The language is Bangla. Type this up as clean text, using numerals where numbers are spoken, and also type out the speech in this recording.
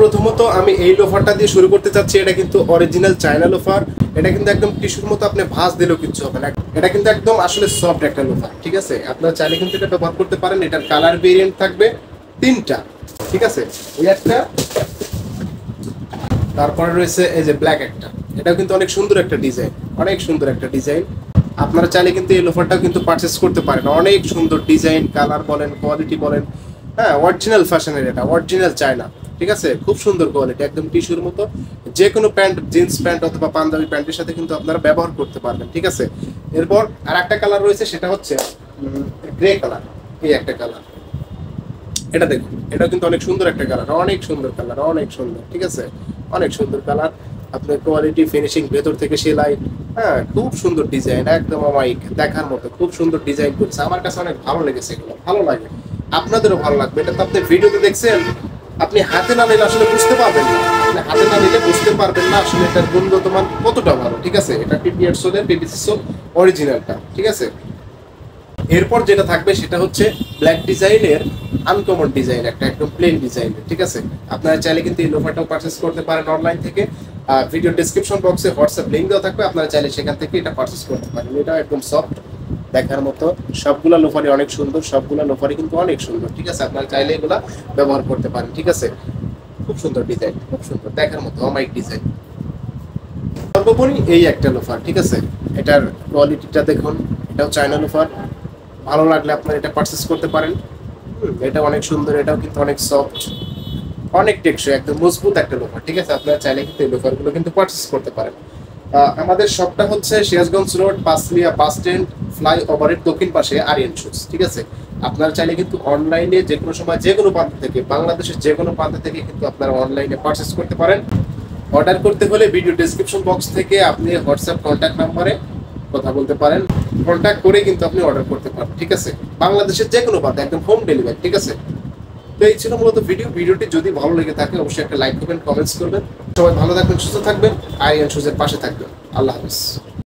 প্রথমত আমি এই লোফারটা দিয়ে শুরু করতে চাচ্ছি। এটা কিন্তু অরিজিনাল চায়না লোফার। এটা কিন্তু একদম টিস্যুর মতো, আপনি ভাঁজ দিলেও কিচ্ছু হবে না। এটা কিন্তু একদম আসলে সফট একটা লোফার, ঠিক আছে। আপনারা চাইলে কিন্তু এটা ব্যবহার করতে পারেন। এটার কালার ভেরিয়েন্ট থাকবে 3টা, ঠিক আছে। এই একটা, তারপরে রয়েছে এই যে ব্ল্যাক একটা। এটাও কিন্তু অনেক সুন্দর একটা ডিজাইন, অনেক সুন্দর একটা ডিজাইন। আপনারা চাইলে কিন্তু এই লোফারটাও কিন্তু পারচেস করতে পারেন। অনেক সুন্দর ডিজাইন, কালার বলেন, কোয়ালিটি বলেন, হ্যাঁ অরিজিনাল ফ্যাশনের, এটা অরিজিনাল চায়না, ঠিক আছে। খুব সুন্দর কোয়ালিটি, একদম টিস্যুর মতো। যে কোনো প্যান্ট, জিন্স প্যান্ট অথবা পাঞ্জাবি প্যান্টের সাথে কিন্তু আপনারা ব্যবহার করতে পারবেন, ঠিক আছে। এরপর আর একটা কালার রয়েছে, সেটা হচ্ছে গ্রে কালার। এই একটা কালার, এটা দেখুন, এটা কিন্তু অনেক সুন্দর একটা কালার, অনেক সুন্দর কালার, অনেক সুন্দর, ঠিক আছে। অনেক সুন্দর কালার। আপনার কোয়ালিটি, ফিনিশিং, ভেতর থেকে সেলাই, হ্যাঁ খুব সুন্দর ডিজাইন, একদম অমায়িক দেখার মতো। খুব সুন্দর ডিজাইন করেছে, আমার কাছে অনেক ভালো লেগেছে। এগুলো ভালো লাগে, আপনাদেরও ভালো লাগবে। এটা তো আপনি ভিডিওতে দেখছেন, আপনি হাতে না নিলে আসলে বুঝতে পারবেন না। আপনি হাতে না নিলে বুঝতে পারবেন না আসলে এটার গুণগত মান কতটা ভালো, ঠিক আছে। এটা পিপিএর সোলের, পিপিসি সোল অরিজিনালটা, ঠিক আছে। এরপর যেটা থাকবে সেটা হচ্ছে ব্ল্যাক ডিজাইনের আনকমন ডিজাইন, একটা একদম প্লেন ডিজাইন, ঠিক আছে। আপনারা চাইলে কিন্তু এই লোফারটাও পারচেস করতে পারেন অনলাইন থেকে। ভিডিও ডেসক্রিপশন বক্সে হোয়াটসঅ্যাপ লিঙ্ক দেওয়া থাকবে, আপনারা চাইলে সেখান থেকে এটা পারচেস করতে পারেন। এটাও একদম সফট দেখার মতো। সবগুলা লোফারই অনেক সুন্দর, সবগুলা লোফারই কিন্তু অনেক সুন্দর, ঠিক আছে। আপনারা চাইলে এগুলা ব্যবহার করতে পারেন, ঠিক আছে। খুব সুন্দর ডিজাইন, খুব সুন্দর দেখার মতো, অমাইক ডিজাইন। সর্বোপরি এই একটা লোফার, ঠিক আছে। এটার কোয়ালিটিটা দেখুন, এটাও চায়না লোফার। ভালো লাগলে আপনারা এটা পারচেস করতে পারেন। এটা অনেক সুন্দর, এটাও কিন্তু অনেক সফট, অনেক টেকসই, একদম মজবুত একটা লোফার, ঠিক আছে। আপনারা চাইলে কিন্তু এই লোফারগুলো কিন্তু পারচেস করতে পারেন। আমাদের শপটা হচ্ছে Sirajganj road, Panchlia bus stand, ফ্লাই ওভারের দক্ষিণ পাশে আরিয়ান শুজ, ঠিক আছে। আপনারা চাইলে কিন্তু অনলাইনে যে কোনো সময়, যে কোনো প্রান্ত থেকে, বাংলাদেশের যে কোনো প্রান্ত থেকে কিন্তু আপনারা অনলাইনে পারচেস করতে পারেন। অর্ডার করতে হলে ভিডিও ডেসক্রিপশন বক্স থেকে আপনি হোয়াটসঅ্যাপ কন্ট্যাক্ট নাম্বারে কথা বলতে পারেন। কন্ট্যাক্ট করে কিন্তু আপনি অর্ডার করতে পারেন, ঠিক আছে। বাংলাদেশের যে কোনো প্রান্তে, একদম হোম ডেলিভারি, ঠিক আছে। তো এই ছিল মূলত ভিডিওটি যদি ভালো লেগে থাকে অবশ্যই একটা লাইক করবেন, কমেন্টস করবেন। সবাই ভালো থাকবেন, সুস্থ থাকবেন, আরিয়ান শুজের পাশে থাকবেন। আল্লাহ হাফিজ।